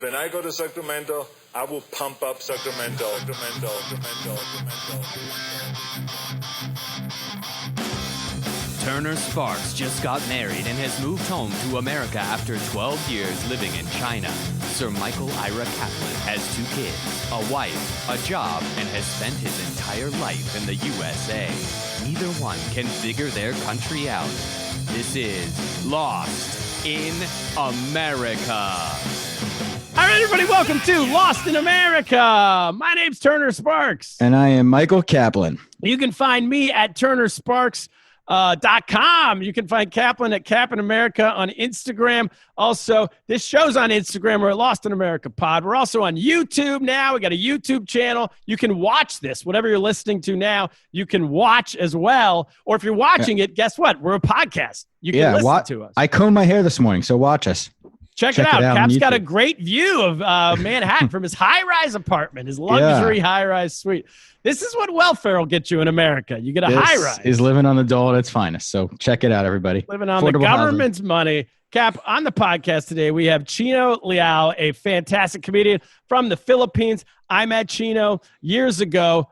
When I go to Sacramento, I will pump up Sacramento. Turner Sparks just got married and has moved home to America after 12 years living in China. Sir Michael Ira Kaplan has 2 kids, a wife, a job, and has spent his entire life in the USA. Neither one can figure their country out. This is Lost in America. All right, everybody, welcome to Lost in America. My name's Turner Sparks. And I am Michael Kaplan. You can find me at turnersparks.com. You can find Kaplan at Kaplan America on Instagram. Also, this show's on Instagram. We're at Lost in America Pod. We're also on YouTube now. We got a YouTube channel. You can watch this. Whatever you're listening to now, you can watch as well. Or if you're watching it, guess what? We're a podcast. You can listen to us. I combed my hair this morning, so watch us. Check it out. Cap's got a great view of Manhattan from his high-rise apartment, his luxury high-rise suite. This is what welfare will get you in America. You get a high-rise. Is living on the dole at its finest. So check it out, everybody. Living on the government's money. Cap, on the podcast today, we have Chino Liao, a fantastic comedian from the Philippines. I met Chino years ago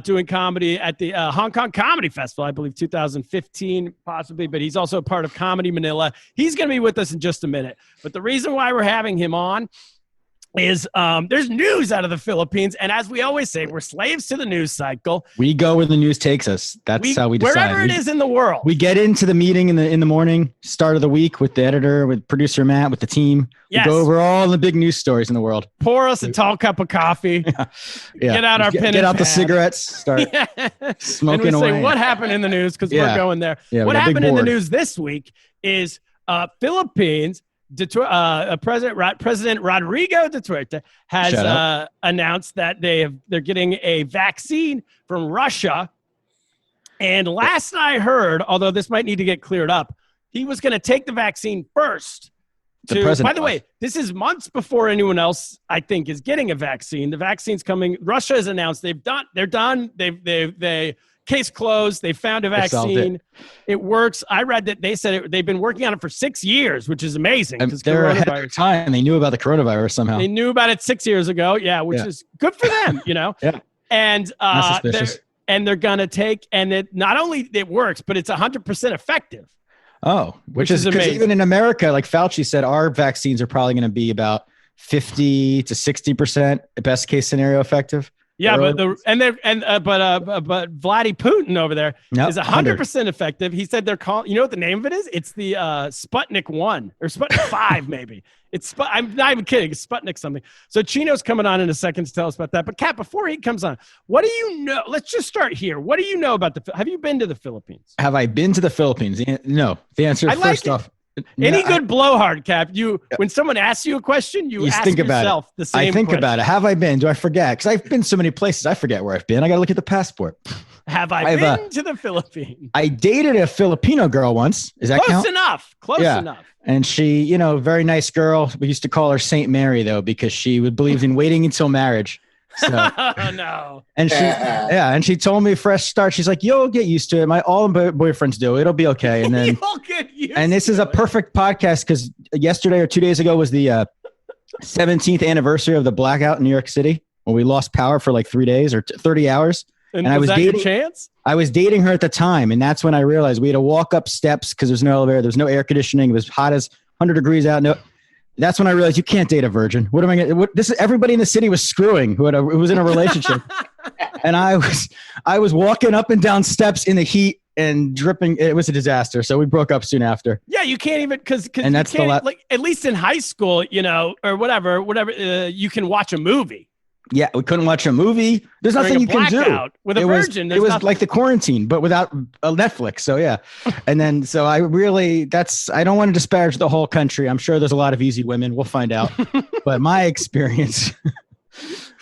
doing comedy at the Hong Kong Comedy Festival, I believe 2015 possibly, but he's also a part of Comedy Manila. He's going to be with us in just a minute. But the reason why we're having him on is there's news out of the Philippines. And as we always say, we're slaves to the news cycle. We go where the news takes us. That's how we decide. Wherever it is in the world. We get into the meeting in the morning, start of the week with the editor, with producer Matt, with the team. Yes. We go over all the big news stories in the world. Pour us a tall cup of coffee. Get out our pen. Get out the cigarettes. Start smoking and we away. say, what happened in the news? Because we're going there. Yeah, what happened in the news this week is Philippines. President Rodrigo Duterte has announced that they're getting a vaccine from Russia. And last I heard, although this might need to get cleared up, he was going to take the vaccine first. By the way, this is months before anyone else, I think, is getting a vaccine. The vaccine's coming. Russia has announced they're done. They case closed. They found a vaccine. It works. I read that they said they've been working on it for 6 years, which is amazing. They're ahead of their time. They knew about the coronavirus somehow. They knew about it 6 years ago. Yeah, which is good for them, you know? Yeah. And they're going to take, and it not only it works, but it's 100% effective. Oh, which is because even in America, like Fauci said, our vaccines are probably going to be about 50 to 60% best case scenario effective. Yeah, but Vladdy Putin over there is 100% effective. He said they're calling. You know what the name of it is? It's the Sputnik 1 or Sputnik 5, maybe. I'm not even kidding. It's Sputnik something. So Chino's coming on in a second to tell us about that. But Kat, before he comes on, what do you know? Let's just start here. What do you know about have you been to the Philippines? Have I been to the Philippines? No. The answer is first off. Any good blowhard, Cap? When someone asks you a question, you ask think about yourself the same I think question. about it. Have I been? Do I forget? Because I've been so many places. I forget where I've been. I got to look at the passport. Have I been to the Philippines? I dated a Filipino girl once. Is that close enough? Close enough. And she, very nice girl. We used to call her Saint Mary though, because she believed in waiting until marriage. So, oh no! And she told me fresh start. She's like, "You'll get used to it. All my boyfriends do. It'll be okay." And then you'll get used. And this is a perfect podcast because yesterday or 2 days ago was the 17th anniversary of the blackout in New York City when we lost power for like 3 days or 30 hours. And I was dating. Chance? I was dating her at the time, and that's when I realized we had to walk up steps because there's no elevator, there's no air conditioning. It was hot as 100 degrees out. No. That's when I realized you can't date a virgin. What am I going to? This is everybody in the city was screwing who was in a relationship, and I was walking up and down steps in the heat and dripping. It was a disaster. So we broke up soon after. Yeah, you can't even because like at least in high school, or whatever, you can watch a movie. Yeah, we couldn't watch a movie. There's nothing you can do with a virgin. It was like the quarantine, but without a Netflix. So yeah, and then I don't want to disparage the whole country. I'm sure there's a lot of easy women. We'll find out. But my experience.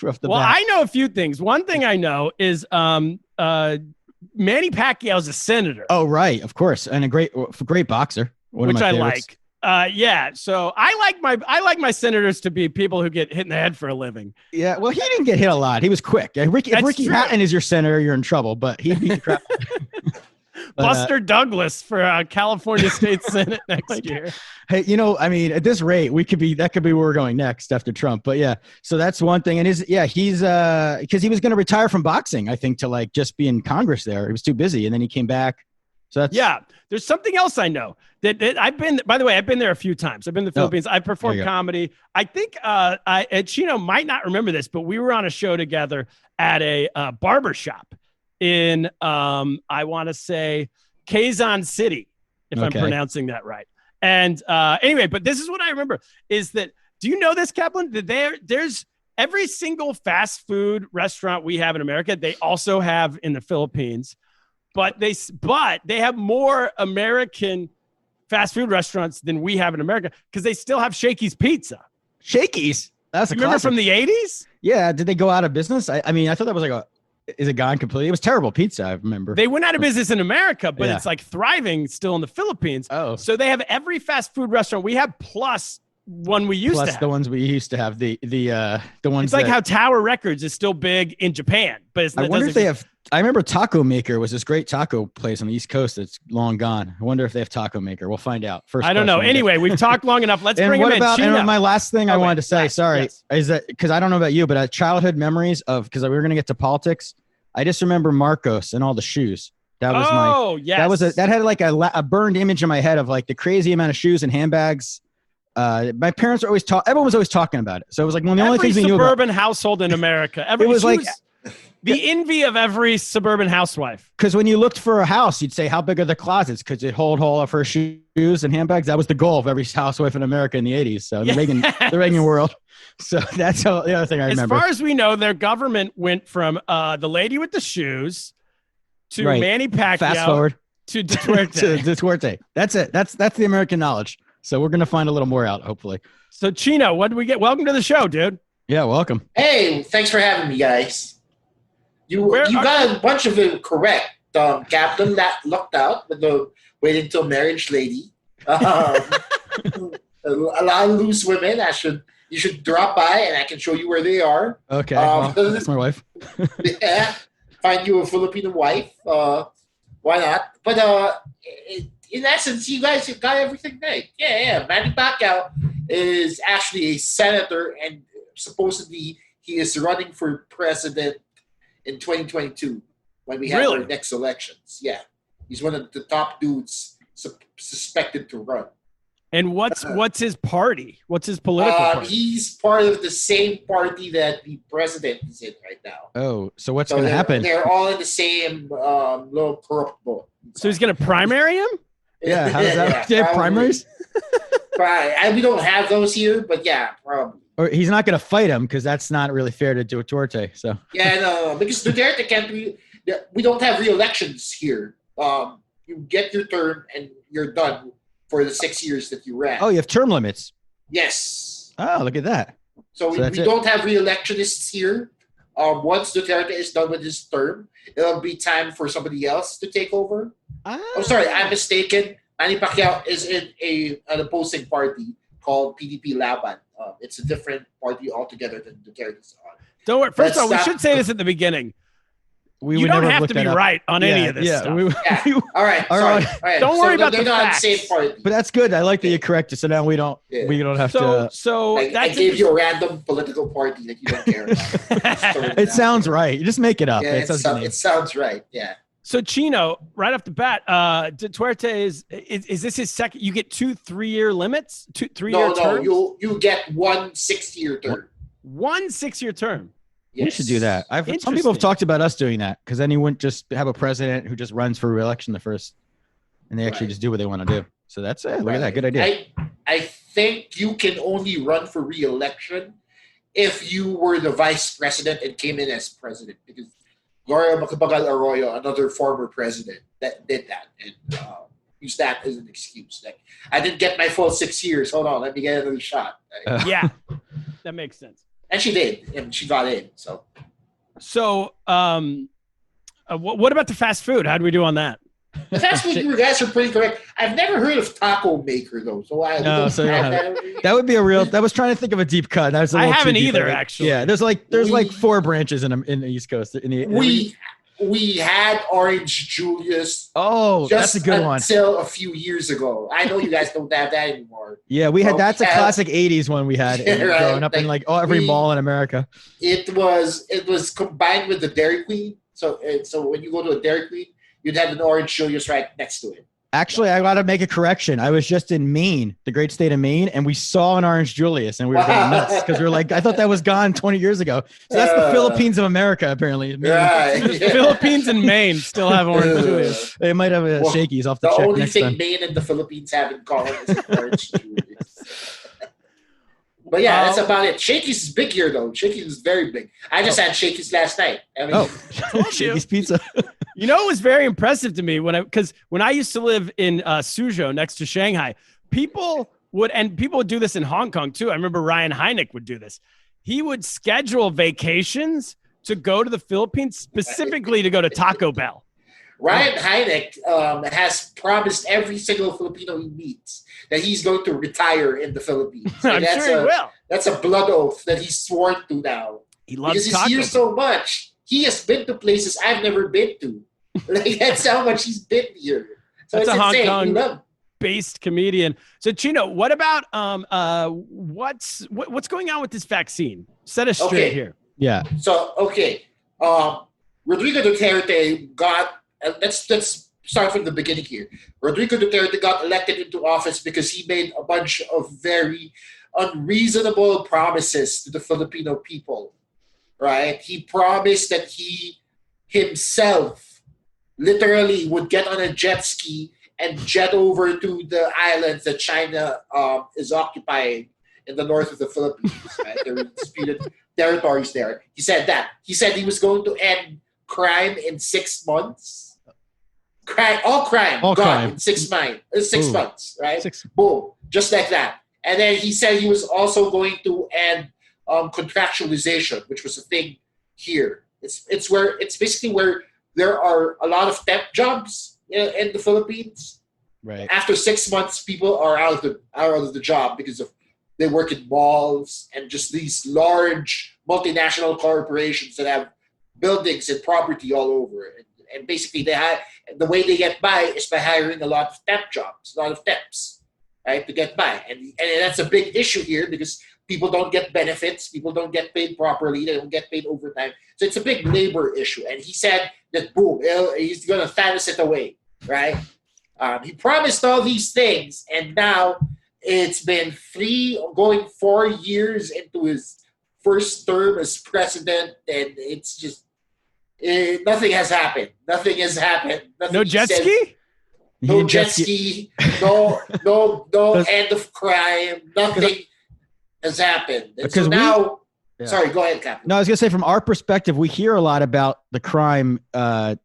I know a few things. One thing I know is Manny Pacquiao's a senator. Oh right, of course, and a great boxer, which I like. So I like my senators to be people who get hit in the head for a living. Yeah, well, he didn't get hit a lot. He was quick. If Ricky Hatton is your senator, you're in trouble. But he beat the crap. Buster Douglas for California State Senate next year. Hey, I mean, at this rate, that could be where we're going next after Trump. But yeah, so that's one thing. And he's because he was going to retire from boxing, I think, to like just be in Congress there. He was too busy, and then he came back. So that's There's something else I know that I've been. By the way, I've been there a few times. I've been to the Philippines. I performed comedy. I think Chino might not remember this, but we were on a show together at a barber shop in I want to say Quezon City, if I'm pronouncing that right. And anyway, but this is what I remember is that, do you know this, Kaplan? That there's every single fast food restaurant we have in America, they also have in the Philippines, but they have more American fast food restaurants than we have in America because they still have Shakey's Pizza. Shakey's? That's a remember classic. from the 80s? Yeah. Did they go out of business? I mean, I thought that was like is it gone completely? It was terrible pizza, I remember. They went out of business in America, but it's like thriving still in the Philippines. Oh. So they have every fast food restaurant we have plus one we used to have. Plus the ones we used to have, the ones. It's like how Tower Records is still big in Japan. But I wonder if they have, I remember Taco Maker was this great taco place on the East Coast that's long gone. I wonder if they have Taco Maker. We'll find out. First, I don't know. Anyway, we've talked long enough. Let's bring him in. And my last thing I wanted to say, is that because I don't know about you, but childhood memories of, because we were going to get to politics. I just remember Marcos and all the shoes. That was that had like a burned image in my head of like the crazy amount of shoes and handbags. My parents were always everyone was always talking about it. So it was like one of the only things we knew about. Suburban household in America. It was like the envy of every suburban housewife. Because when you looked for a house, you'd say, how big are the closets? Because it hold all of her shoes and handbags. That was the goal of every housewife in America in the 80s. So the Reagan world. So that's the other thing I remember. As far as we know, their government went from the lady with the shoes to Manny Pacquiao. Fast forward to Duterte. to Duterte. That's it. That's the American knowledge. So we're going to find a little more out, hopefully. So Chino, what did we get? Welcome to the show, dude. Yeah, welcome. Hey, thanks for having me, guys. You got a bunch of it correct. Kaplan that lucked out with the waiting till marriage lady. A lot of loose women. You should drop by and I can show you where they are. Okay, that's my wife. Yeah, find you a Filipino wife. Why not? But in essence, you guys have got everything right. Yeah. Manny Pacquiao is actually a senator, and supposedly he is running for president in 2022 when we have our next elections. Yeah, he's one of the top dudes suspected to run. And what's his party? What's his political party? He's part of the same party that the president is in right now. Oh, so what's going to happen? They're all in the same little corrupt boat. So he's going to primary him? Yeah, how does that? Do they have primaries? We don't have those here, but yeah, probably. Or he's not going to fight him because that's not really fair to Duterte. So yeah, no, because Duterte can't. We don't have re-elections here. You get your term and you're done for the 6 years that you ran. Oh, you have term limits. Yes. Oh, look at that. So we don't have re-electionists here. Once Duterte is done with his term, it'll be time for somebody else to take over. I'm sorry, I'm mistaken. Manny Pacquiao is in an opposing party called PDP Laban. It's a different party altogether than Duterte's on. Don't worry. First of all, we should say this at the beginning. You don't have to be right on any of this stuff. All right. Don't worry about the facts. The same party. But that's good. I like that you corrected. So now we don't have to. So I gave you a random political party that you don't care about. It sounds right. You just make it up. Yeah, it sounds right. Yeah. So Chino, right off the bat, Duterte is this his second? You get 2 3-year limits, 3-year terms? No, you get 1 6-year term. 1 6-year term. Yes. We should do that. Some people have talked about us doing that because then you wouldn't just have a president who just runs for re-election and they actually just do what they want to do. So that's it. Look at that. Good idea. I think you can only run for re-election if you were the vice president and came in as president, because Gloria Macapagal Arroyo, another former president, that did that and used that as an excuse. Like, I didn't get my full 6 years. Hold on, let me get another shot. Yeah, that makes sense. And she did, and she got in. So, what about the fast food? How do we do on that? The fast food, you guys are pretty correct. I've never heard of Taco Maker though, so that would be a real. I was trying to think of a deep cut. I haven't either, actually. Yeah, there's like 4 branches in the East Coast. we had Orange Julius. Oh, that's a good one. Until a few years ago. I know you guys don't have that anymore. Yeah, we had. That's a classic '80s one we had growing up in every mall in America. It was combined with the Dairy Queen. So when you go to a Dairy Queen, you'd have an Orange Julius right next to it. Actually, I got to make a correction. I was just in Maine, the great state of Maine, and we saw an Orange Julius, and we were going nuts because we were like, I thought that was gone 20 years ago. So that's the Philippines of America, apparently. Right. The Philippines and Maine still have Orange Julius. They might have shakies off the check only next thing time. Maine and the Philippines have in common is Orange Julius. But yeah, that's about it. Shakey's is big here, though. Shakey's is very big. I just had Shakey's last night. I mean, Shakey's Pizza. You know, it was very impressive to me because when I used to live in Suzhou next to Shanghai, people would do this in Hong Kong too. I remember Ryan Hynek would do this. He would schedule vacations to go to the Philippines specifically to go to Taco Bell. Ryan Hynek has promised every single Filipino he meets that he's going to retire in the Philippines. I'm sure he will. That's a blood oath that he's sworn to now. He loves because he's here so much. He has been to places I've never been to. Like, that's how much he's been here. So that's it's a Hong insane. Kong-based comedian. So, Chino, what about what's going on with this vaccine? Set us straight here. Yeah. So, Rodrigo Duterte got. Let's start from the beginning here. Rodrigo Duterte got elected into office because he made a bunch of very unreasonable promises to the Filipino people. Right? He promised that he himself literally would get on a jet ski and jet over to the islands that China is occupying in the north of the Philippines. Right? There were disputed territories there. He said that. He said he was going to end crime in 6 months. All crime gone in 6 months, right? Boom, just like that. And then he said he was also going to end contractualization, which was a thing here. It's basically where there are a lot of temp jobs in the Philippines. Right. After 6 months, people are out of the job because of they work in malls and just these large multinational corporations that have buildings and property all over. And basically, the way they get by is by hiring a lot of temp jobs, a lot of temps, right, to get by. And that's a big issue here because people don't get benefits, people don't get paid properly, they don't get paid overtime. So it's a big labor issue. And he said that, boom, he's going to Thanos it away, right? He promised all these things, and now it's been going 4 years into his first term as president, and it's just, nothing has happened. Nothing has happened. No jet ski? No jet ski. No end of crime. Nothing has happened. And so now, sorry, go ahead, Kaplan. No, I was gonna say from our perspective, we hear a lot about the crime, the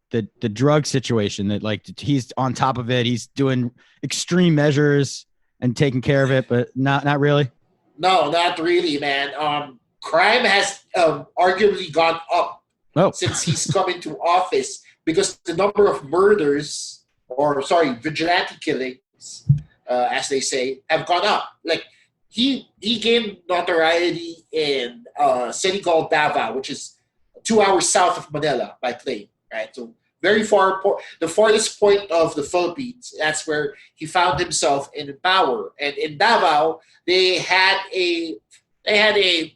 drug situation. That like he's on top of it. He's doing extreme measures and taking care of it, but not really. No, not really, man. Crime has arguably gone up. Since he's come into office, because the number of murders, vigilante killings, as they say, have gone up. Like he gained notoriety in a city called Davao, which is 2 hours south of Manila by plane, right? So very far, the farthest point of the Philippines. That's where he found himself in power. And in Davao, they had an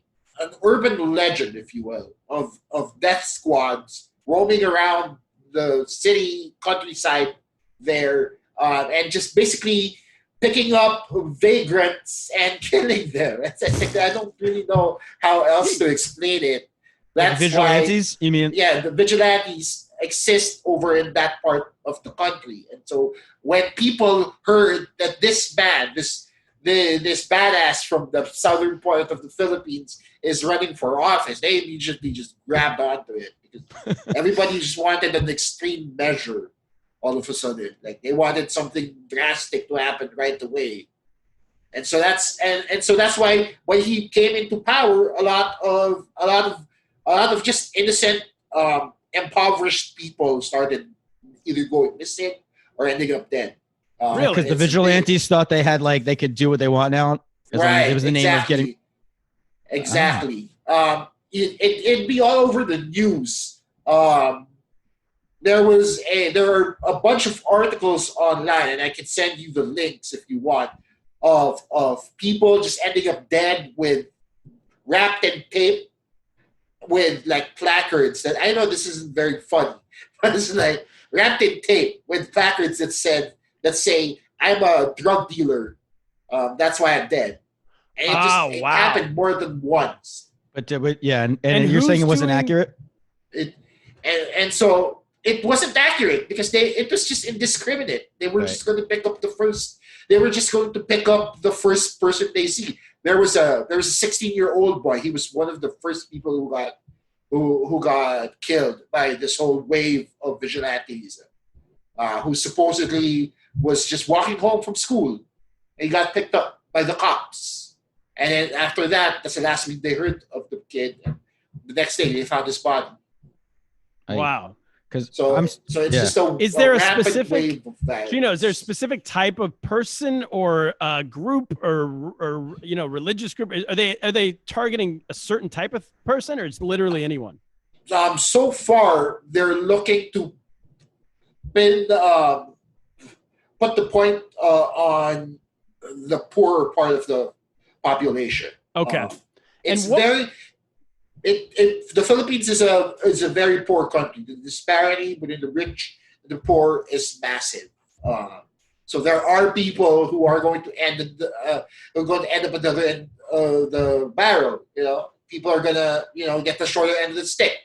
urban legend, if you will, of death squads roaming around the city countryside there, and just basically picking up vagrants and killing them. I don't really know how else to explain it. That's vigilantes, you mean? Yeah, the vigilantes exist over in that part of the country. And so when people heard that this man, this badass from the southern part of the Philippines is running for office, they immediately just grabbed onto it because everybody just wanted an extreme measure all of a sudden. Like they wanted something drastic to happen right away. And so that's why when he came into power, a lot of just innocent, impoverished people started either going missing or ending up dead. Really? Because the vigilantes thought they had they could do what they want now. Right. It was the name of getting. Exactly. It'd be all over the news. there are a bunch of articles online, and I can send you the links if you want, of people just ending up dead with wrapped in tape with like placards that I know this isn't very funny, but it's like wrapped in tape with placards that say I'm a drug dealer. That's why I'm dead. And it happened more than once. But yeah, and you're saying it wasn't accurate? And so it wasn't accurate because it was just indiscriminate. They were just going to pick up the first. They were just going to pick up the first person they see. There was a 16-year-old boy. He was one of the first people who got killed by this whole wave of vigilantes, who supposedly was just walking home from school. And he got picked up by the cops. And then after that's the last week they heard of the kid. And the next day they found his body. Wow. So it's just is there a rapid specific wave of violence. Chino, is there a specific type of person or group or religious group? Are they targeting a certain type of person, or it's literally anyone? So far they're looking to put the point on the poorer part of the population. Okay. The Philippines is a very poor country. The disparity between the rich and the poor is massive. So there are people who are going to end up at the other end of the barrel. People are gonna get the shorter end of the stick,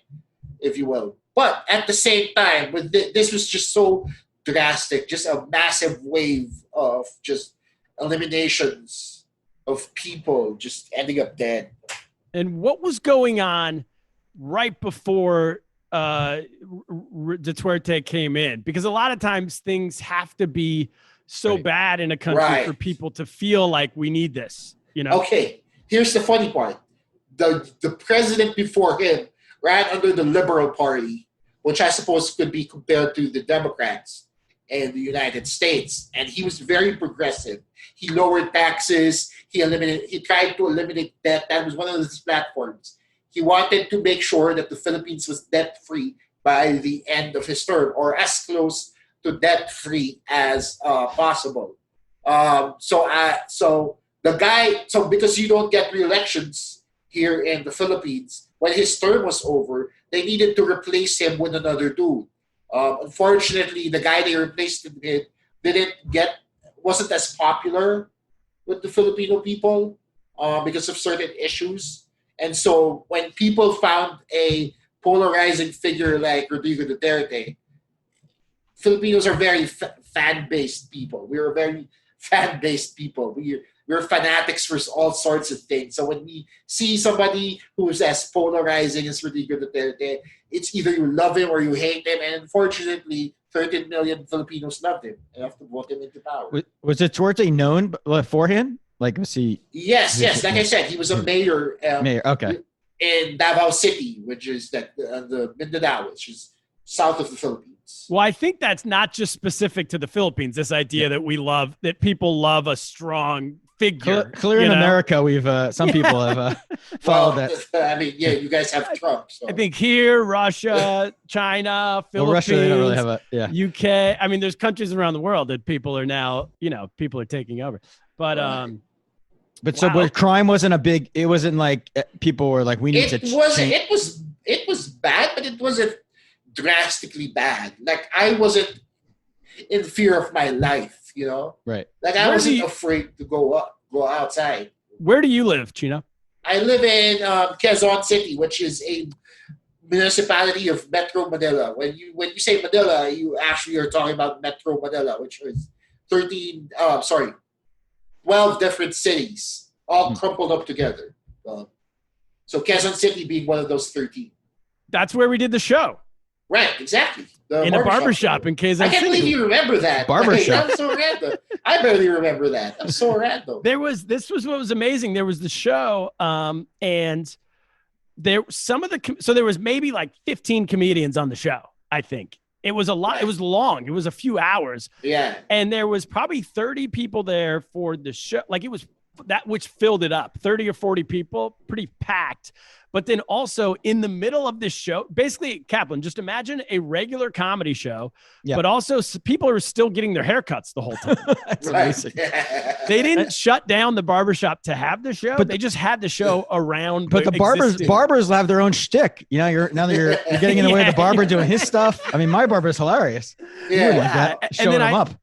if you will. But at the same time, this was just so drastic, just a massive wave of just eliminations of people just ending up dead. And what was going on right before Duterte came in? Because a lot of times things have to be so bad in a country for people to feel like we need this. Okay, here's the funny part. The president before him ran under the Liberal Party, which I suppose could be compared to the Democrats in the United States. And he was very progressive. He lowered taxes. He tried to eliminate debt. That was one of his platforms. He wanted to make sure that the Philippines was debt-free by the end of his term, or as close to debt-free as possible. So because you don't get re-elections here in the Philippines, when his term was over, they needed to replace him with another dude. Unfortunately, the guy they replaced him with wasn't as popular with the Filipino people because of certain issues. And so when people found a polarizing figure like Rodrigo Duterte, Filipinos are very fan-based people. We're very fan-based people. We're fanatics for all sorts of things. So when we see somebody who's as polarizing as Rodrigo Duterte, it's either you love him or you hate him. And unfortunately, 13 million Filipinos loved him enough to vote him into power. Was Duterte known beforehand? Like, was he? Yes. Like I said, he was a mayor. Okay. In Davao City, which is the Mindanao, which is south of the Philippines. Well, I think that's not just specific to the Philippines. This idea that people love a strong figure. Clear in America, we've some people have followed that. I mean, you guys have Trump. So. I think here, Russia, China, Philippines, well, Russia, they don't really have UK. I mean, there's countries around the world that people are now, people are taking over. But so crime wasn't a big. It wasn't like people were like, we need to. It was bad, but it wasn't drastically bad. Like I wasn't in fear of my life, Right. Like I wasn't afraid to go outside. Where do you live, Chino? I live in Quezon City, which is a municipality of Metro Manila. When you say Manila, you actually are talking about Metro Manila, which is 12 different cities, all crumpled up together. So Quezon City being one of those 13. That's where we did the show. Right, exactly. In a barbershop in Quezon City. I can't believe you remember that. Barbershop. That's so random. I barely remember that. I'm so random. This was what was amazing. There was the show, and there was maybe like 15 comedians on the show, I think. It was a lot. Right. It was long. It was a few hours. Yeah. And there was probably 30 people there for the show. Like it was which filled it up, 30 or 40 people, pretty packed. But then also in the middle of this show, basically, Kaplan, just imagine a regular comedy show, but also people are still getting their haircuts the whole time. That's amazing. They didn't shut down the barbershop to have the show, but they just had the show around. But the barbers have their own shtick. You know, you're getting in the way of the barber doing his stuff. I mean, my barber's hilarious. Showing them up.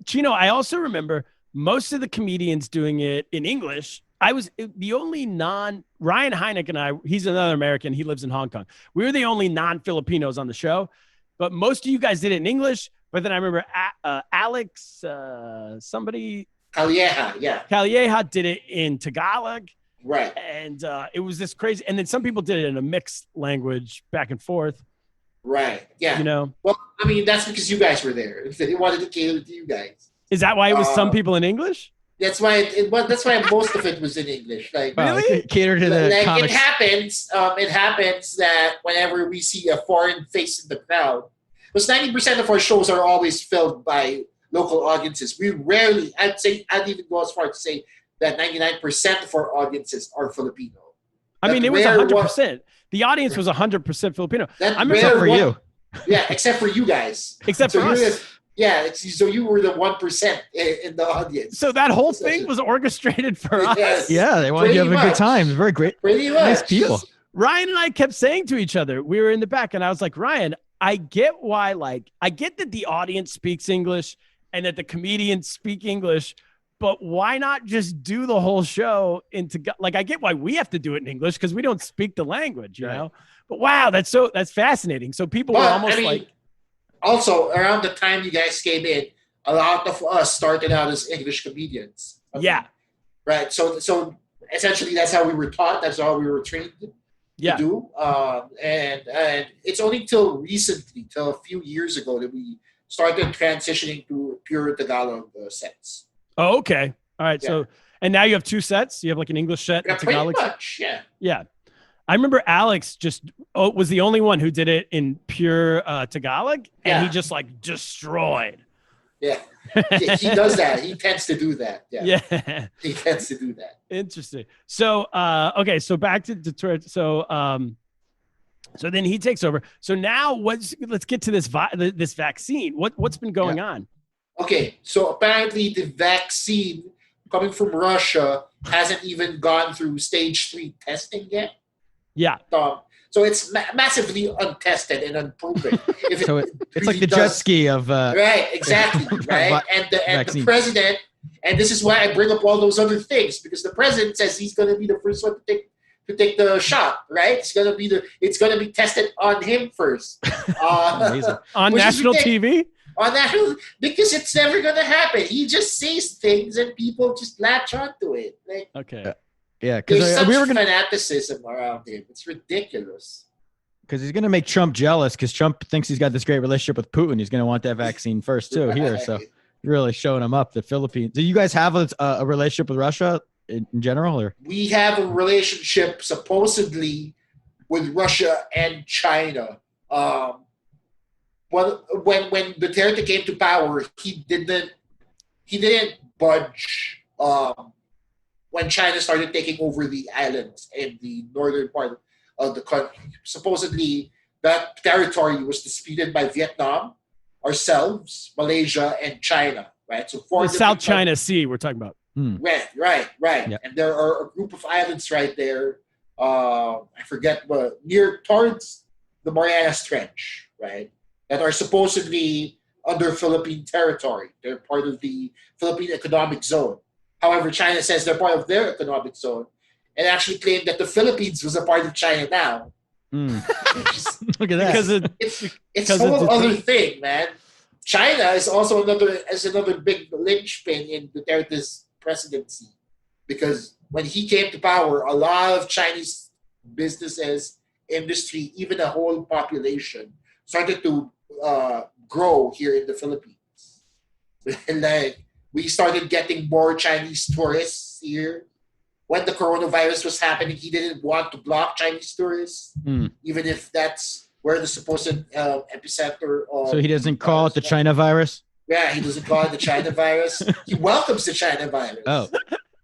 Chino, I also remember most of the comedians doing it in English. I was the only Ryan Hynek and I, he's another American. He lives in Hong Kong. We were the only non-Filipinos on the show, but most of you guys did it in English. But then I remember Alex, Calleja did it in Tagalog. Right. And it was this crazy. And then some people did it in a mixed language back and forth. Right. Yeah. You know? Well, I mean, that's because you guys were there. They wanted to cater to you guys. Is that why it was some people in English? That's why that's why most of it was in English. Like, really? Cater to the comics. It happens that whenever we see a foreign face in the crowd, because 90% of our shows are always filled by local audiences. We rarely, I'd even go as far to say that 99% of our audiences are Filipino. I mean, it was 100%. The audience was 100% Filipino. Except for you. Yeah, except for you guys. Except for us. So you were the 1% in the audience. So that whole thing was orchestrated for us. Yeah, they wanted you to have a good time. It's very great. Pretty much. Nice people. Ryan and I kept saying to each other, we were in the back, and I was like, Ryan, I get that the audience speaks English and that the comedians speak English, but why not just do the whole show I get why we have to do it in English because we don't speak the language, you know? But wow, that's fascinating. So people were almost also, around the time you guys came in, a lot of us started out as English comedians. Right. So essentially, that's how we were taught. That's how we were trained to do. And it's only till a few years ago, that we started transitioning to pure Tagalog sets. Oh, okay. All right. Yeah. So, and now you have two sets. You have like an English set and Tagalog. Pretty much, yeah. Yeah. I remember Alex was the only one who did it in pure Tagalog, and he just destroyed. Yeah, he does that. He tends to do that. Yeah, he tends to do that. Interesting. So, okay, so back to Duterte. So then he takes over. So now, let's get to this vaccine. What's been going on? Okay, so apparently the vaccine coming from Russia hasn't even gone through stage 3 testing yet. Yeah. So it's massively untested and unproven. It's like the jet ski of right, exactly, right. And the president, and this is why I bring up all those other things, because the president says he's going to be the first one to take the shot, right? It's going to be tested on him first. On national TV. On national, because it's never going to happen. He just says things and people just latch onto it. Okay. Yeah, because fanaticism around him. It's ridiculous. Because he's going to make Trump jealous, because Trump thinks he's got this great relationship with Putin. He's going to want that vaccine first, too, here. So really showing him up, the Philippines. Do you guys have a relationship with Russia in general? Or? We have a relationship, supposedly, with Russia and China. When Duterte came to power, he didn't budge when China started taking over the islands in the northern part of the country. Supposedly, that territory was disputed by Vietnam, ourselves, Malaysia, and China. Right, so the South China Sea we're talking about. Right. Yep. And there are a group of islands right there. I forget what, near towards the Marianas Trench, right? That are supposedly under Philippine territory. They're part of the Philippine Economic Zone. However, China says they're part of their economic zone, and actually claimed that the Philippines was a part of China now. Look at that. It's a whole other thing, man. China is also another big linchpin in Duterte's presidency, because when he came to power, a lot of Chinese businesses, industry, even the whole population started to grow here in the Philippines. And we started getting more Chinese tourists here. When the coronavirus was happening, he didn't want to block Chinese tourists, even if that's where the supposed epicenter of... So he doesn't call it the China virus? Yeah, he doesn't call it the China virus. He welcomes the China virus. Oh.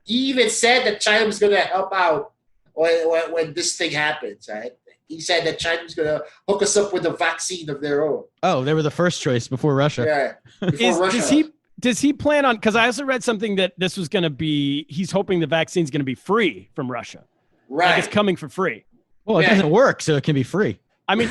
he even said that China was going to help out when this thing happens, right? He said that China was going to hook us up with a vaccine of their own. Oh, they were the first choice before Russia. Yeah, before Russia. Does he plan on, because I also read something that this was going to be, he's hoping the vaccine's going to be free from Russia. Right. Like it's coming for free. Well, it doesn't work, so it can be free. I mean,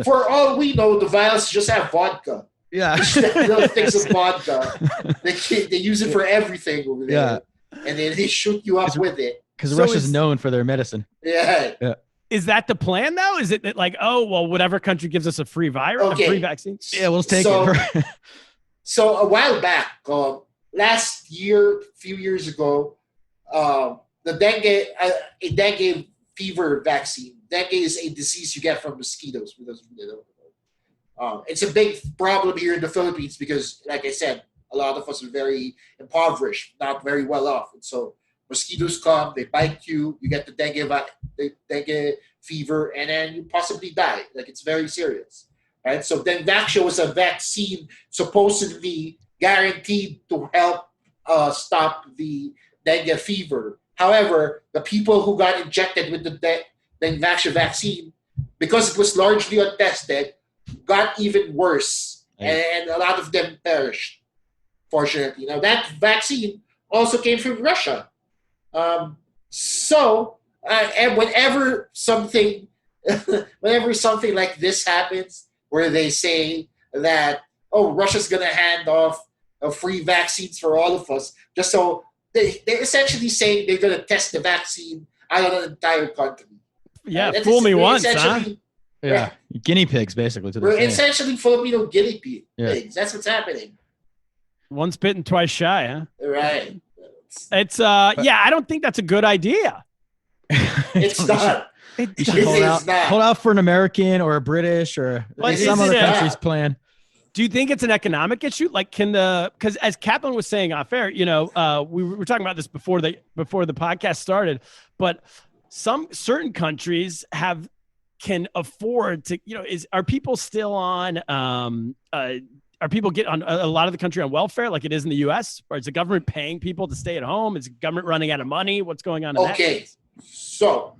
for all we know, the vials just have vodka. Yeah. Little things of vodka. They use it for everything over there. Yeah. And then they shoot you up with it. Because Russia's known for their medicine. Yeah. Is that the plan, though? Is it that like, oh, well, whatever country gives us a free virus, a free vaccine? Yeah, we'll take it. So a while back, last year, a few years ago, the dengue fever vaccine. Dengue is a disease you get from mosquitoes. For those of you that don't know. It's a big problem here in the Philippines because, like I said, a lot of us are very impoverished, not very well off. And so mosquitoes come, they bite you, you get the dengue fever, and then you possibly die. Like, it's very serious. Right? So Dengvaxia was a vaccine supposedly guaranteed to help stop the dengue fever. However, the people who got injected with the Dengvaxia vaccine, because it was largely untested, got even worse, and a lot of them perished, fortunately. Now, that vaccine also came from Russia. And whenever something like this happens, where they say that, oh, Russia's going to hand off free vaccines for all of us, just so they're essentially saying they're going to test the vaccine out of the entire country. Yeah, fool me once, huh? Yeah, guinea pigs, basically. We're essentially Filipino guinea pigs. Yeah. That's what's happening. Once bitten, twice shy, huh? Right. It's I don't think that's a good idea. It's not. You should hold out for an American or a British or some other country's plan. Do you think it's an economic issue? Like, because as Kaplan was saying off air, we were talking about this before the podcast started, but certain countries can afford to, are people still on, are people get on a lot of the country on welfare like it is in the U.S.? Or is the government paying people to stay at home? Is the government running out of money? What's going on? Okay, so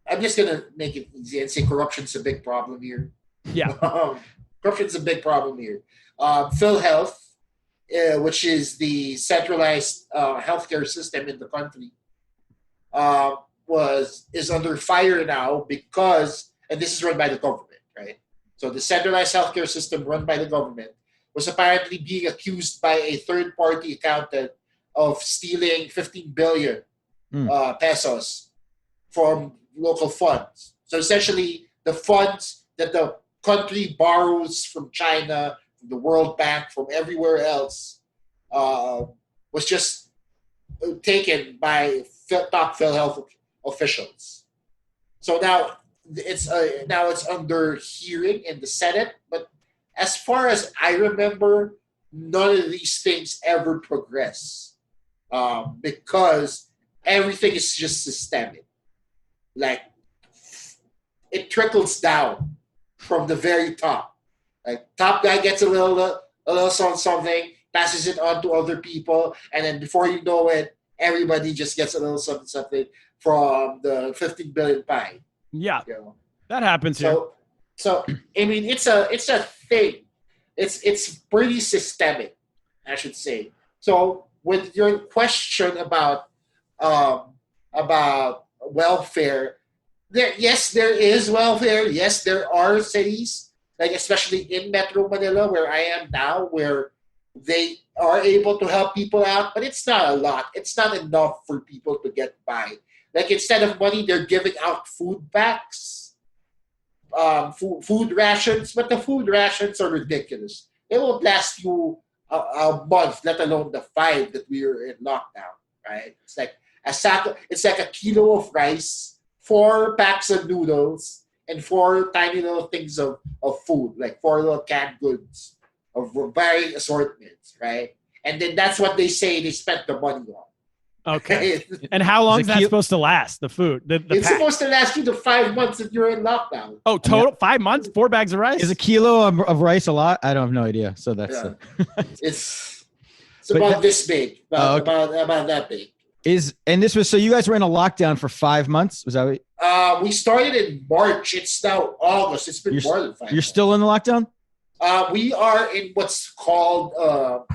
I'm just going to make it easy and say corruption's a big problem here. Yeah. Corruption's a big problem here. PhilHealth, which is the centralized healthcare system in the country, is under fire now because, and this is run by the government, right? So the centralized healthcare system run by the government was apparently being accused by a third-party accountant of stealing 15 billion pesos from local funds. So essentially, the funds that the country borrows from China, from the World Bank, from everywhere else, was just taken by top PhilHealth officials. So now it's under hearing in the Senate. But as far as I remember, none of these things ever progress because everything is just systemic. Like, it trickles down from the very top. Like, top guy gets a little something, passes it on to other people, and then before you know it, everybody just gets a little something from the 15 billion pie. Yeah, that happens here. So I mean, it's a thing. It's pretty systemic, I should say. So with your question about welfare, there is welfare. Yes, there are cities, like especially in Metro Manila, where I am now, where they are able to help people out, but it's not a lot. It's not enough for people to get by. Like, instead of money, they're giving out food packs, food rations, but the food rations are ridiculous. It won't last you a month, let alone the 5 that we are in lockdown, right? It's like a kilo of rice, 4 packs of noodles, and 4 tiny little things of food, like 4 little canned goods of varying assortments, right? And then that's what they say they spent the money on. Okay. And how long is that supposed to last, the food? It's supposed to last you the 5 months that you're in lockdown. Oh, total? 5 months? 4 bags of rice? Is a kilo of rice a lot? I don't have no idea. So that's It's about this big, about that big. So you guys were in a lockdown for 5 months? Was that what? We started in March. It's now August. It's been more than 5 months. You're still in the lockdown? We are in what's called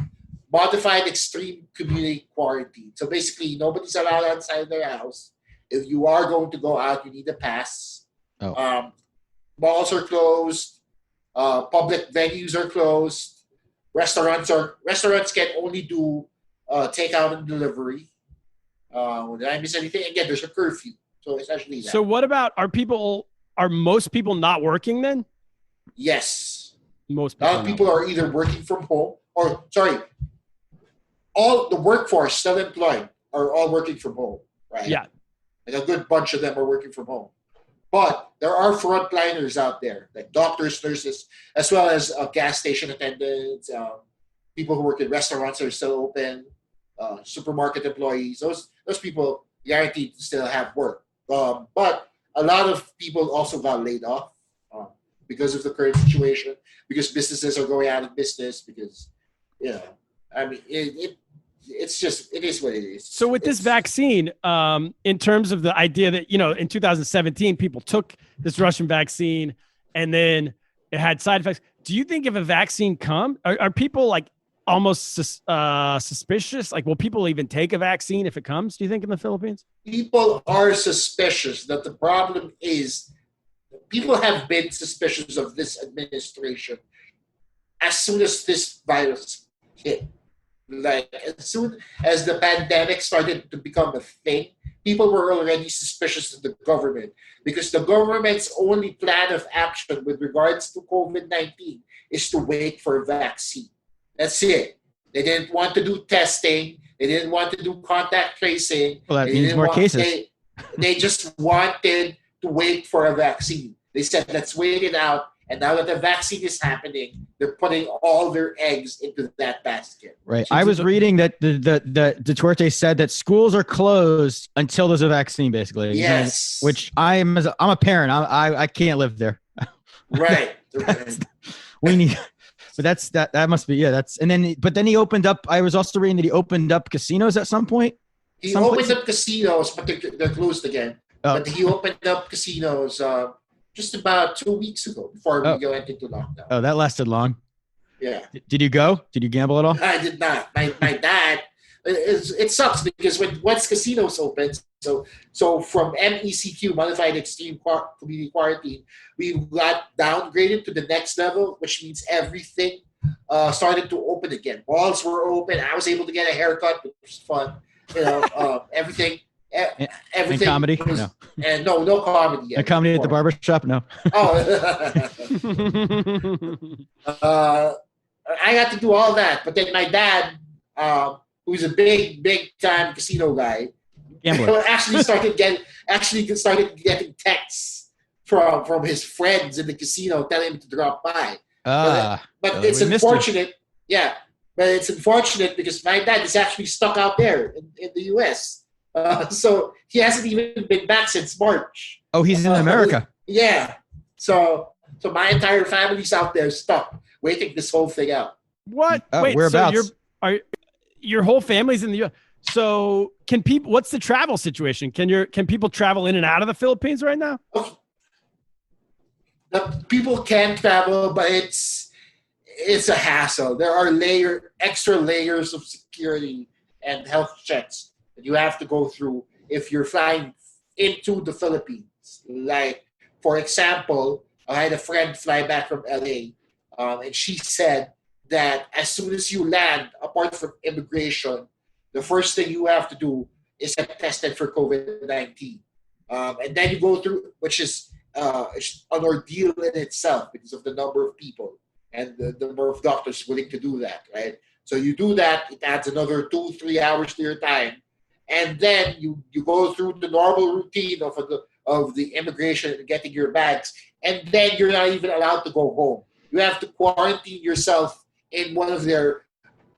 modified extreme community quarantine. So basically, nobody's allowed outside their house. If you are going to go out, you need a pass. Malls are closed. Public venues are closed. Restaurants can only do takeout and delivery. Did I miss anything? Again, there's a curfew. So it's actually that. So what about, are most people not working then? Yes. Most people. A lot of people are either working from home all the workforce still employed are all working from home, right? Yeah. And a good bunch of them are working from home. But there are frontliners out there, like doctors, nurses, as well as gas station attendants, people who work in restaurants are still open, supermarket employees. Those people guaranteed to still have work. But a lot of people also got laid off because of the current situation, because businesses are going out of business, because, I mean, it is what it is. So with this vaccine, in terms of the idea that, in 2017, people took this Russian vaccine and then it had side effects. Do you think if a vaccine comes, are people like almost suspicious? Like, will people even take a vaccine if it comes, do you think, in the Philippines? People are suspicious. That the problem is people have been suspicious of this administration as soon as this virus hit. Like, as soon as the pandemic started to become a thing, people were already suspicious of the government, because the government's only plan of action with regards to COVID-19 is to wait for a vaccine. That's it. They didn't want to do testing. They didn't want to do contact tracing. Well, that means more cases. They just wanted to wait for a vaccine. They said, let's wait it out. And now that the vaccine is happening, they're putting all their eggs into that basket. Right. I was reading that the Duterte said that schools are closed until there's a vaccine, basically. Yes. Which I'm a parent. I can't live there. Right. We need. But that must be but then he opened up. I was also reading that he opened up casinos at some point. He opened up casinos, but they're closed again. But he opened up casinos just about 2 weeks ago before we went into lockdown. Oh, that lasted long. Yeah. Did you go? Did you gamble at all? I did not. My dad. It sucks because once casinos open, so from MECQ, Modified Extreme Community Quarantine, we got downgraded to the next level, which means everything started to open again. Malls were open. I was able to get a haircut, which was fun. Everything. Everything. And comedy? Was, no. And no comedy yet. And comedy at the barbershop? No. I got to do all that, but then my dad, who's a big time casino guy, actually started getting texts from his friends in the casino telling him to drop by. But it's unfortunate. Yeah, but it's unfortunate because my dad is actually stuck out there in the U.S. So he hasn't even been back since March. Oh, he's in America. Yeah. So my entire family's out there stuck, waiting this whole thing out. What? Wait, whereabouts? So your whole family's in the U.S. So can people? What's the travel situation? Can people travel in and out of the Philippines right now? Okay. The people can travel, but it's a hassle. There are extra layers of security and health checks that you have to go through if you're flying into the Philippines. Like, for example, I had a friend fly back from LA, and she said that as soon as you land, apart from immigration, the first thing you have to do is get tested for COVID-19. And then you go through, which is an ordeal in itself because of the number of people and the number of doctors willing to do that, right? So you do that, it adds another 2-3 hours to your time. And then you go through the normal routine of the immigration and getting your bags. And then you're not even allowed to go home. You have to quarantine yourself in one of their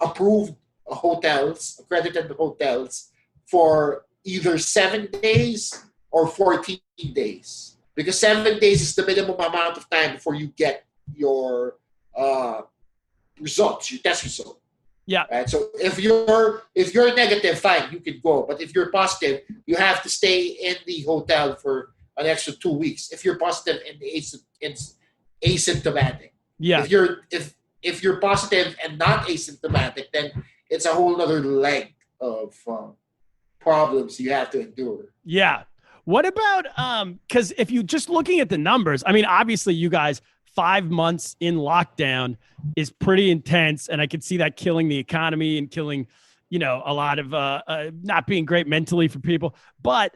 approved hotels, accredited hotels, for either 7 days or 14 days. Because 7 days is the minimum amount of time before you get your results, your test result. Yeah. Right. So if you're negative, fine, you can go. But if you're positive, you have to stay in the hotel for an extra 2 weeks. If you're positive and asymptomatic. Yeah. If you're positive and not asymptomatic, then it's a whole other leg of problems you have to endure. Yeah. What about because if you just looking at the numbers, I mean, obviously you guys 5 months in lockdown is pretty intense, and I could see that killing the economy and killing, a lot of not being great mentally for people. But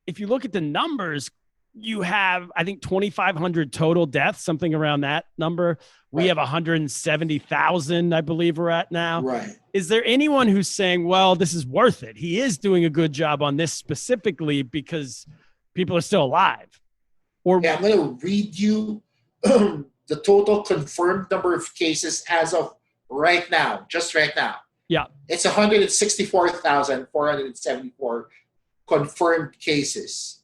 if you look at the numbers, you have, I think, 2,500 total deaths, something around that number. We have 170,000, I believe we're at now. Right. Is there anyone who's saying, well, this is worth it? He is doing a good job on this specifically because people are still alive. Or I'm going to read you the total confirmed number of cases as of right now, just right now. Yeah. It's 164,474 confirmed cases.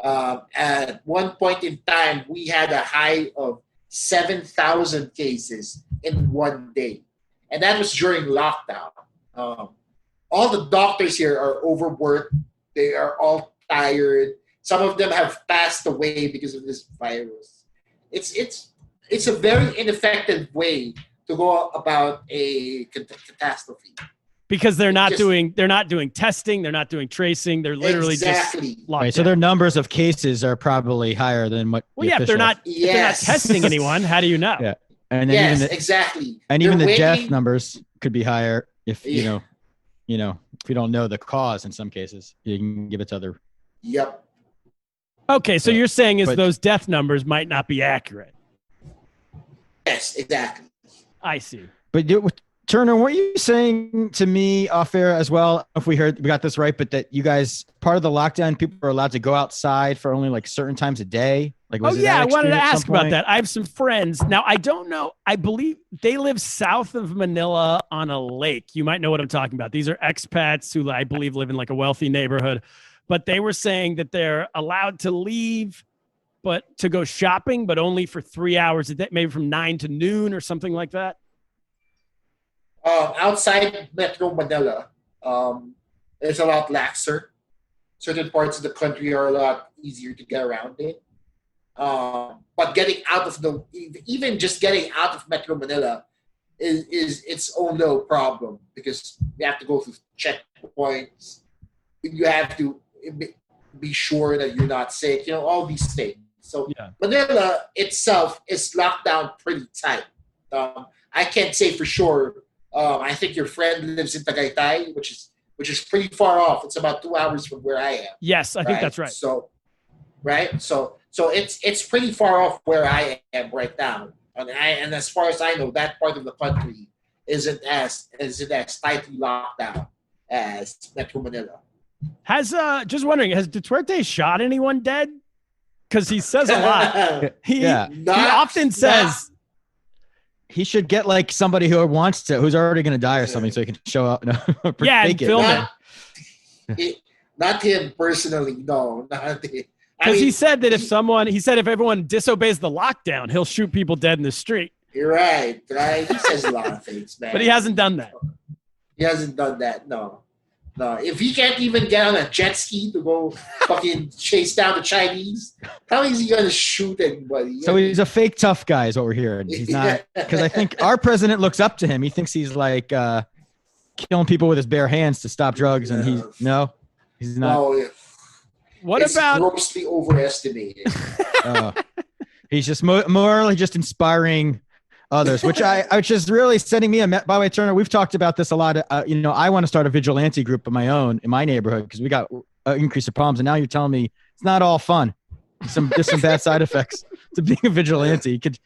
At one point in time, we had a high of 7,000 cases in one day. And that was during lockdown. All the doctors here are overworked. They are all tired. Some of them have passed away because of this virus. It's a very ineffective way to go about a catastrophe. Because they're not doing testing, they're not doing tracing, they're literally just locked right. So their numbers of cases are probably higher than what. Well, if they're not testing anyone, how do you know? Yeah, and then exactly. And even the death numbers could be higher if if you don't know the cause. In some cases, you can give it to other. Yep. Okay, so you're saying those death numbers might not be accurate. Yes, exactly. I see. But Turner, weren't you saying to me off air as well, if we got this right, but that you guys, part of the lockdown, people are allowed to go outside for only like certain times a day? Like, I wanted to ask about that. I have some friends. Now, I don't know. I believe they live south of Manila on a lake. You might know what I'm talking about. These are expats who I believe live in like a wealthy neighborhood, but they were saying that they're allowed to leave, but to go shopping, but only for 3 hours a day, maybe from 9 to noon or something like that. Outside Metro Manila, it's a lot laxer. Certain parts of the country are a lot easier to get around in. But getting out of even just getting out of Metro Manila is its own little problem because you have to go through checkpoints. You have to be sure that you're not sick. All these things. So Manila itself is locked down pretty tight. I can't say for sure. I think your friend lives in Tagaytay, which is pretty far off. It's about 2 hours from where I am. Yes, I think that's right. So it's pretty far off where I am right now. And as far as I know, that part of the country isn't as tightly locked down as Metro Manila. Just wondering, has Duterte shot anyone dead? Because he says a lot. He often says. He should get like somebody who's already going to die or something, so he can show up. No, and film it. Not him personally, no. Because he said that if everyone disobeys the lockdown, he'll shoot people dead in the street. You're right. He says a lot of things, man. But he hasn't done that. He hasn't done that, no. No, if he can't even get on a jet ski to go fucking chase down the Chinese, how is he going to shoot anybody? So he's a fake tough guy is what we're hearing. He's not, because I think our president looks up to him. He thinks he's like killing people with his bare hands to stop drugs. And he's not. No, what about grossly overestimated? He's just morally just inspiring others, which is really sending me by the way, Turner, we've talked about this a lot. I want to start a vigilante group of my own in my neighborhood because we got increase of problems. And now you're telling me it's not all fun. There's some bad side effects to being a vigilante. It's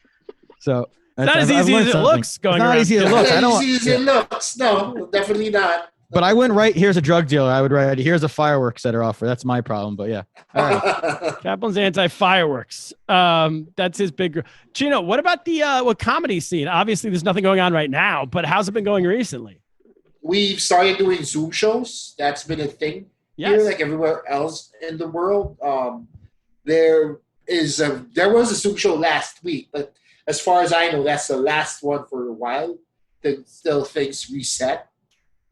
not as easy as it looks going around. It's not easy as it looks. Not easy as it looks. No, definitely not. But I wouldn't write, here's a drug dealer. I would write, here's a fireworks setter offer. That's my problem. But yeah. All right. Kaplan's anti-fireworks. That's his big. Chino, what about the comedy scene? Obviously, there's nothing going on right now, but how's it been going recently? We've started doing Zoom shows. That's been a thing here, like everywhere else in the world. There was a Zoom show last week, but as far as I know, that's the last one for a while. till things reset.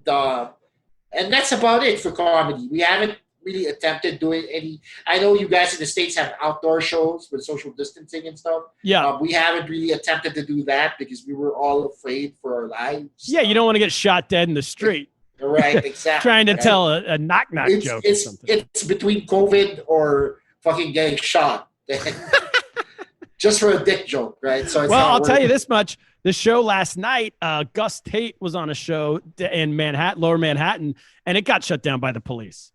And that's about it for comedy. We haven't really attempted doing any. I know you guys in the States have outdoor shows with social distancing and stuff. Yeah. We haven't really attempted to do that because we were all afraid for our lives. Yeah, you don't want to get shot dead in the street. Right, exactly. Trying to tell a knock-knock joke or something. It's between COVID or fucking getting shot. Just for a dick joke, right? So it's I'll tell you this much. The show last night, Gus Tate was on a show in Manhattan, Lower Manhattan, and it got shut down by the police.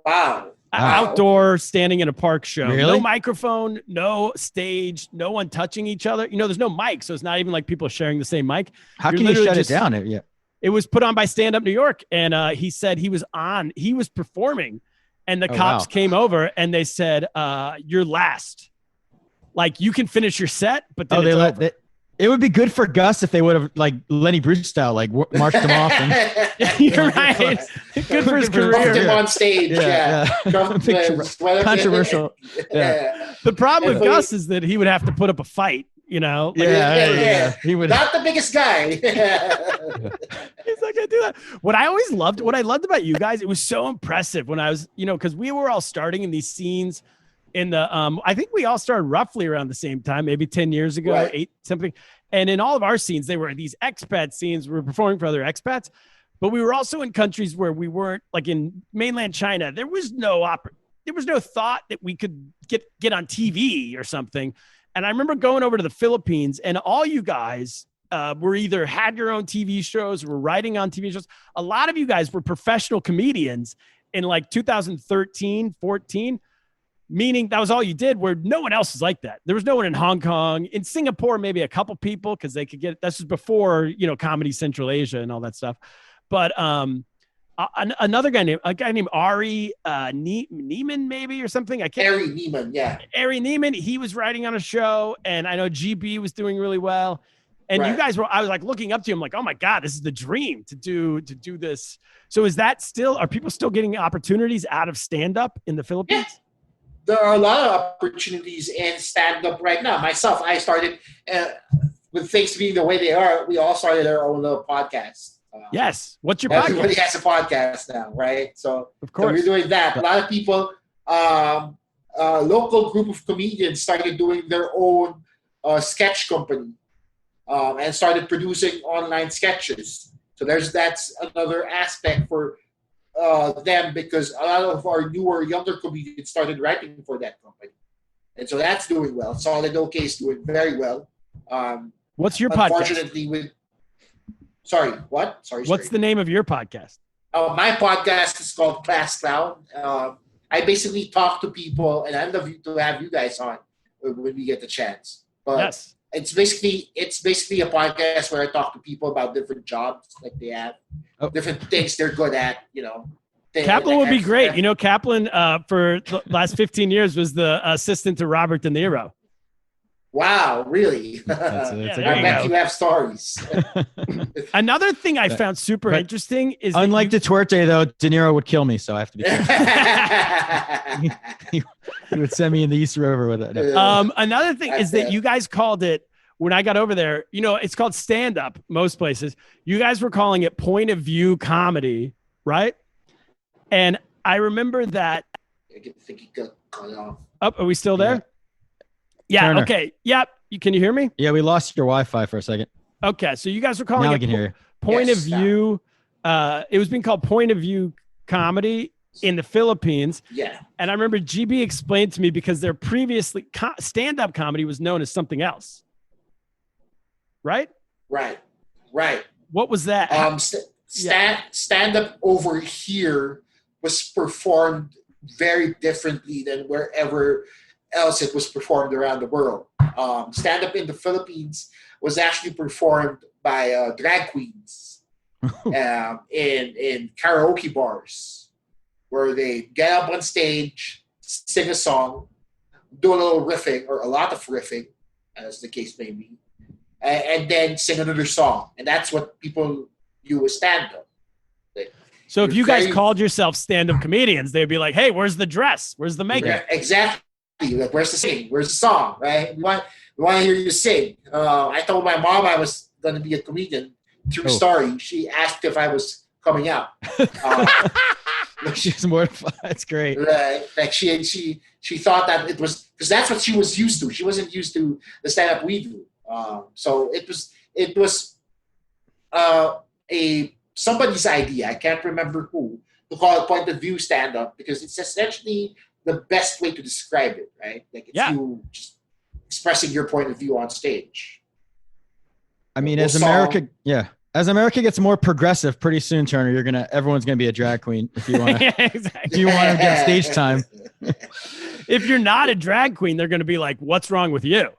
Wow. Outdoor, standing in a park show. Really? No microphone, no stage, no one touching each other. There's no mic, so it's not even like people sharing the same mic. How can you shut it down? Yeah. It was put on by Stand Up New York, and he said he was performing, and the cops came over and they said, "You're last. Like, you can finish your set, but then it would be good for Gus if they would have, like Lenny Bruce style, like marched him off. And you're right. Good for his career. Bumped him on stage. Yeah. Controversial. Yeah. The problem with Gus is that he would have to put up a fight. He would. Not the biggest guy. He's not gonna do that. What I loved about you guys, it was so impressive when I was, because we were all starting in these scenes in the I think we all started roughly around the same time, maybe 10 years ago, right. 8 something. And in all of our scenes, they were these expat scenes. We were performing for other expats, but we were also in countries where we weren't, like in mainland China. There was no thought that we could get on TV or something. And I remember going over to the Philippines, and all you guys were either had your own TV shows or were writing on TV shows. A lot of you guys were professional comedians in like 2013, 14. Meaning that was all you did, where no one else was like that. There was no one in Hong Kong. In Singapore, maybe a couple people, because they could get, that's just before, Comedy Central Asia and all that stuff. But another guy named Ari Neiman, maybe, or something. I can't. Ari Neiman, yeah. Ari Neiman, he was writing on a show, and I know GB was doing really well. And right. You guys were, I was like looking up to him, like, oh my God, this is the dream to do this. So is that still, are people still getting opportunities out of stand-up in the Philippines? Yeah. There are a lot of opportunities in stand-up right now. Myself, I started, with things being the way they are, we all started our own little podcast. Yes. What's your podcast? podcast? Everybody has a podcast now, right? So, of course. So we're doing that. A lot of people, local group of comedians started doing their own sketch company and started producing online sketches. So that's another aspect for them, because a lot of our newer, younger comedians started writing for that company. And so that's doing well. Solid OK is doing very well. What's your podcast? Unfortunately, Sorry. What's the name of your podcast? My podcast is called Class Clown. I basically talk to people, and I'd love to have you guys on when we get the chance. But yes. It's basically a podcast where I talk to people about different jobs like they have, different things they're good at, Kaplan would be great. Kaplan for the last 15 years was the assistant to Robert De Niro. Wow, really? I bet you have stories. Another thing I found super interesting is unlike Duterte, though, De Niro would kill me, so I have to be careful. He would send me in the East River with it. Another thing is that you guys called it, when I got over there, it's called stand-up most places. You guys were calling it point of view comedy, right? And I remember that. I think you got cut off. Oh, are we still there? Yeah. Turner. Okay. Yep. Can you hear me? Yeah, we lost your Wi-Fi for a second. Okay, so you guys were calling it point of view. It was being called point of view comedy in the Philippines. Yeah. And I remember GB explained to me, because their previously stand-up comedy was known as something else. Right. What was that? Stand-up over here was performed very differently than wherever else it was performed around the world. Stand-up in the Philippines was actually performed by drag queens in karaoke bars, where they get up on stage, sing a song, do a little riffing or a lot of riffing, as the case may be, and then sing another song. And that's what people do with stand-up. So if you guys called yourself stand-up comedians, they'd be like, hey, where's the dress? Where's the makeup? Yeah, exactly. Like, where's the sing? Where's the song? Right? We want to hear you sing. I told my mom I was going to be a comedian true story. She asked if I was coming out. She's mortified. That's great. Right. Like she thought that it was because that's what she was used to. She wasn't used to the stand-up we do. So it was a somebody's idea. I can't remember who to call it point of view stand-up because it's essentially the best way to describe it, right? Like it's you just expressing your point of view on stage. I mean, as America gets more progressive, pretty soon, Turner, everyone's gonna be a drag queen if you want to. Exactly. If you want to get stage time. If you're not a drag queen, they're gonna be like, "What's wrong with you?"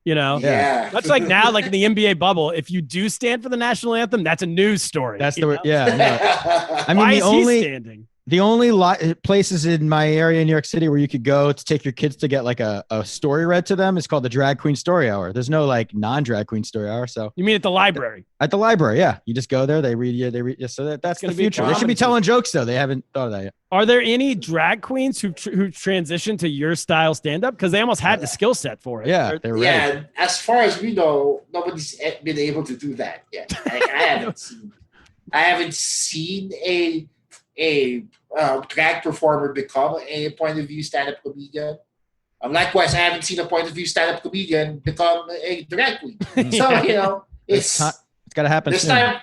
You know. Yeah. That's like now, like in the NBA bubble, if you do stand for the national anthem, that's a news story. That's the I mean, Why is he standing? The only places in my area in New York City where you could go to take your kids to get like a story read to them is called the Drag Queen Story Hour. There's no like non-drag queen story hour. So you mean at the library? At the library, yeah. You just go there, they read you. So that's the future. They should be telling jokes though. They haven't thought of that yet. Are there any drag queens who transitioned to your style stand-up? Because they almost had the skill set for it. Yeah, they're ready. Yeah, as far as we know, nobody's been able to do that yet. Like, I haven't seen a drag performer become a point of view stand-up comedian. Likewise, I haven't seen a point of view stand-up comedian become a drag queen. So it's got to happen. This time,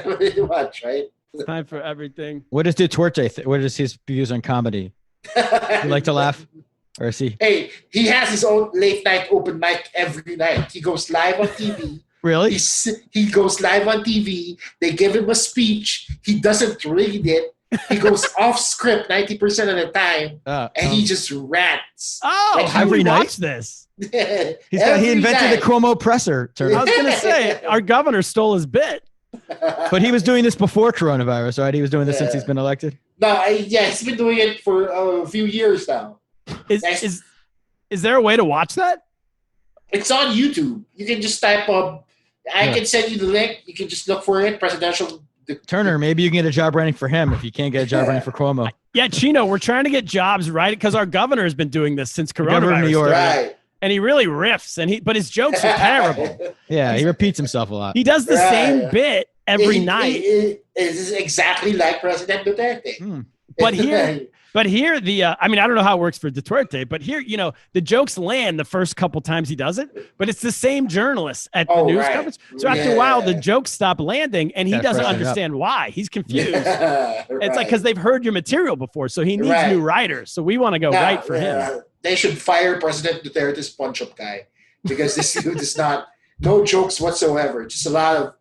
pretty much, right? Time for everything. What does Duterte? What is his views on comedy? You like to laugh, or is he? Hey, he has his own late night open mic every night. He goes live on TV. Really? He goes live on TV. They give him a speech. He doesn't read it. He goes off script 90% of the time, and he just rants. Oh, like every night. Watch this. He invented the Cuomo presser. I was going to say our governor stole his bit. But he was doing this before coronavirus, right? He was doing this since he's been elected. No, he's been doing it for a few years now. Is there a way to watch that? It's on YouTube. You can just type up. I can send you the link. You can just look for it. Presidential. Turner, maybe you can get a job running for him if you can't get a job running for Cuomo. Yeah, Chino, we're trying to get jobs right because our governor has been doing this since coronavirus. Governor of New York. Right. And he really riffs, but his jokes are terrible. Yeah, he repeats himself a lot. He does the same bit every night. It is exactly like President Duterte. But here, I don't know how it works for Duterte, but here, the jokes land the first couple times he does it, but it's the same journalists at the news conference. So after a while, the jokes stop landing, and he doesn't understand why. He's confused. It's like because they've heard your material before, so he needs new writers. So we want to go right for him. They should fire President Duterte's punch-up guy because this dude is no jokes whatsoever. Just a lot of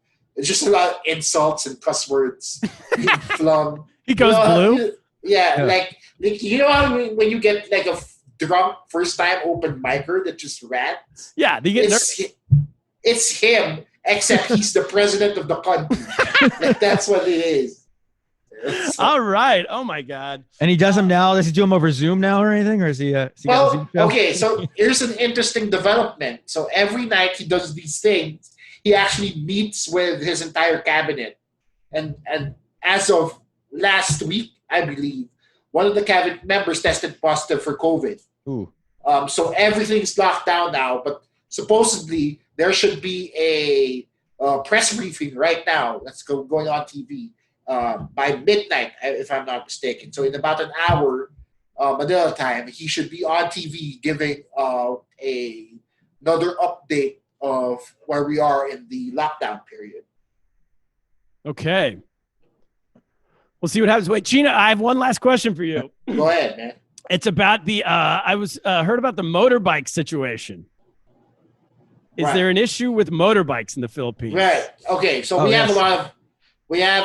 insults and cuss words being flung. He goes blue. Like how when you get like a drunk first-time open micer that just rants. Yeah, it's him, except he's the president of the country. That's what it is. All right. Oh my God. And he does them now. Does he do them over Zoom now or anything? Or is he? Okay. So here's an interesting development. So every night he does these things. He actually meets with his entire cabinet, and as of last week, I believe, one of the cabinet members tested positive for COVID. Ooh. So everything's locked down now. But supposedly there should be a press briefing right now that's going on TV. By midnight, if I'm not mistaken. So in about an hour, Manila time, he should be on TV giving another update of where we are in the lockdown period. Okay. We'll see what happens. Wait, Chino, I have one last question for you. Go ahead, man. It's about the heard about the motorbike situation. Is there an issue with motorbikes in the Philippines? Right. Okay. So we have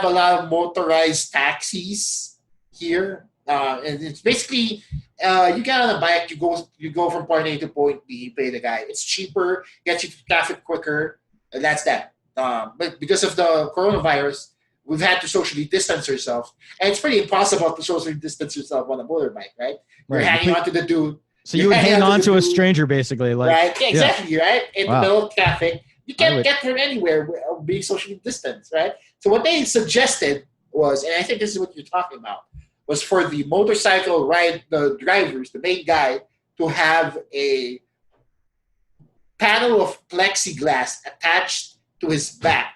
a lot of motorized taxis here, and it's basically you get on a bike, you go from point A to point B, you pay the guy. It's cheaper, gets you to traffic quicker, and that's that. But because of the coronavirus, we've had to socially distance ourselves, and it's pretty impossible to socially distance yourself on a motorbike, right? You're hanging on to the dude. So you would hang on to a stranger, basically, like right? Exactly, right? In the middle of traffic. You can't get from anywhere being socially distanced, right? So what they suggested was, and I think this is what you're talking about, was for the motorcycle the drivers, the main guy, to have a panel of plexiglass attached to his back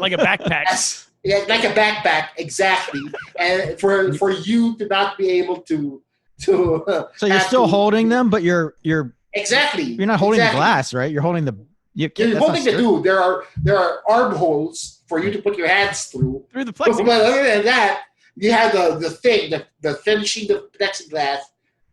Like a backpack. Yeah, like a backpack, exactly. And for you to not be able to So you're still holding them, but you're exactly. You're not holding the glass, right? You're holding the. You're holding the dude. There are armholes for you to put your hands through the plexiglass. But other than that, you have the thin sheet of plexiglass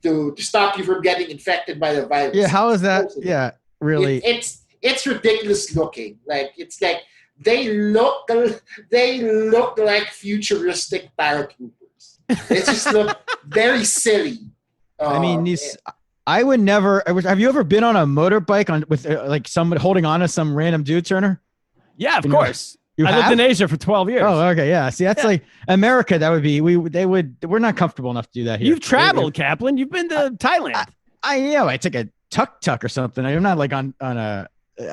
to stop you from getting infected by the virus. Yeah, how is that? Yeah, really. It's ridiculous looking. Like it's like they look like futuristic paratroopers. They just look very silly. I mean, these. I would never. Have you ever been on a motorbike with like someone holding on to some random dude, Turner? Yeah, of course. I lived in Asia for 12 years. Oh, okay, yeah. See, that's like America. That would be we're not comfortable enough to do that here. You've traveled, Kaplan. You've been to Thailand. I took a tuk or something. I'm not like on a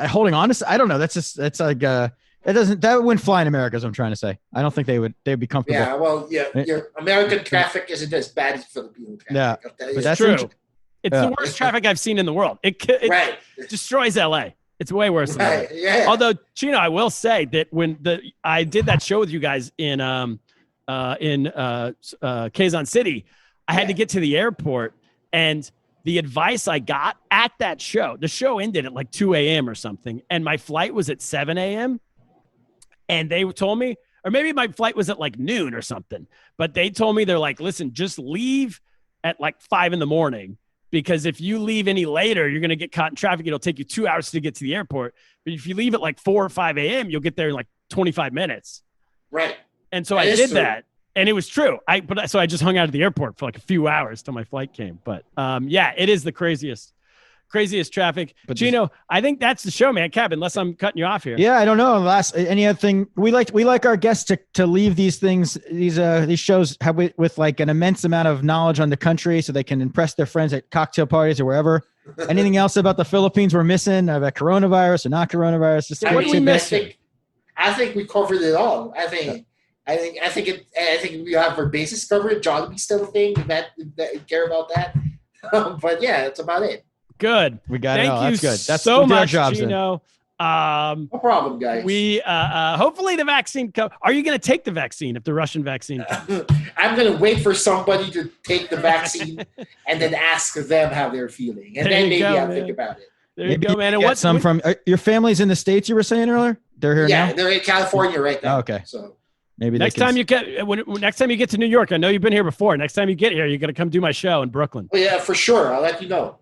holding on to. I don't know. That's like that wouldn't fly in America. Is what I'm trying to say. I don't think they'd be comfortable. Yeah, well, your American traffic isn't as bad as Filipino traffic. Yeah, but that's true. It's the worst traffic I've seen in the world. It destroys LA. It's way worse than that. Yeah. Although, Chino, I will say that when I did that show with you guys in Quezon City, I had to get to the airport, and the advice I got at that show, the show ended at like 2 a.m. or something, and my flight was at 7 a.m. And they told me, or maybe my flight was at like noon or something, but they told me, they're like, listen, just leave at like 5 a.m. Because if you leave any later, you're going to get caught in traffic. It'll take you 2 hours to get to the airport. But if you leave at like 4 or 5 a.m., you'll get there in like 25 minutes. Right. And so I did that. And it was true. So I just hung out at the airport for like a few hours till my flight came. But yeah, it is the craziest traffic. But Chino, I think that's the show, man. Cap, unless I'm cutting you off here. Yeah, I don't know. Any other thing we like our guests to leave these things, these shows with like an immense amount of knowledge on the country, so they can impress their friends at cocktail parties or wherever. Anything else about the Philippines we're missing, about coronavirus or not coronavirus? Just what are we missing? I think we covered it all. I think we have our bases covered. Jollibee's still a thing. That you care about that. But yeah, that's about it. Good. We got it. Thank you That's good. That's so much, Chino. No problem, guys. We hopefully the vaccine. Are you going to take the vaccine if the Russian vaccine comes? I'm going to wait for somebody to take the vaccine and then ask them how they're feeling, and then maybe I'll think about it. There you go, man. And what's from your family's in the States? You were saying earlier they're here now. Yeah, they're in California right now. Oh, okay, so. Maybe next time you get to New York, I know you've been here before. Next time you get here, you're going to come do my show in Brooklyn. Oh, yeah, for sure. I'll let you know.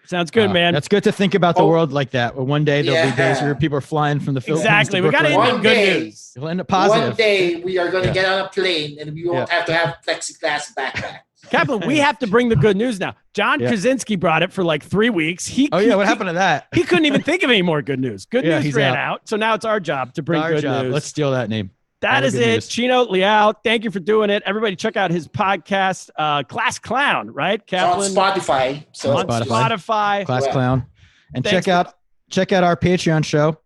Sounds good, man. That's good to think about the world like that. One day there'll be days where people are flying from the Philippines. Exactly. We got to end in good news. We'll end up positive. One day we are going to get on a plane and we won't have to have plexiglass backpacks. Kaplan, we have to bring the good news now. John Krasinski brought it for like 3 weeks. What happened to that? He couldn't even think of any more good news. Good news ran out. So now it's our job to bring good news. Let's steal that name. That is it. News. Chino Liao, thank you for doing it. Everybody check out his podcast, Class Clown, right? Kaplan? On Spotify. On Spotify. Class Clown. And check out our Patreon show.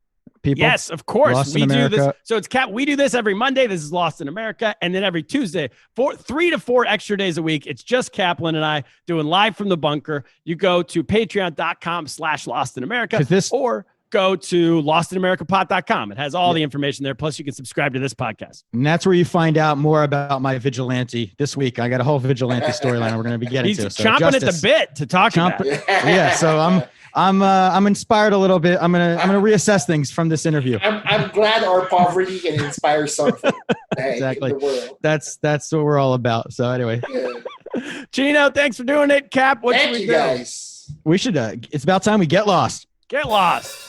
People. Yes, of course. Lost in America. Do this. So it's we do this every Monday. This is Lost in America. And then every Tuesday, 3 to 4 extra days a week. It's just Kaplan and I doing live from the bunker. You go to patreon.com/LostInAmerica or go to lostinamericapod.com. It has all the information there. Plus, you can subscribe to this podcast. And that's where you find out more about my vigilante. This week, I got a whole vigilante storyline we're going to be getting to. He's chomping at the bit to talk about. Yeah, so I'm inspired a little bit. I'm gonna reassess things from this interview. I'm glad our poverty can inspire something. Exactly. In the world. That's what we're all about. So anyway, Chino, thanks for doing it. Cap, what should we do? Guys. We should. It's about time we get lost. Get lost.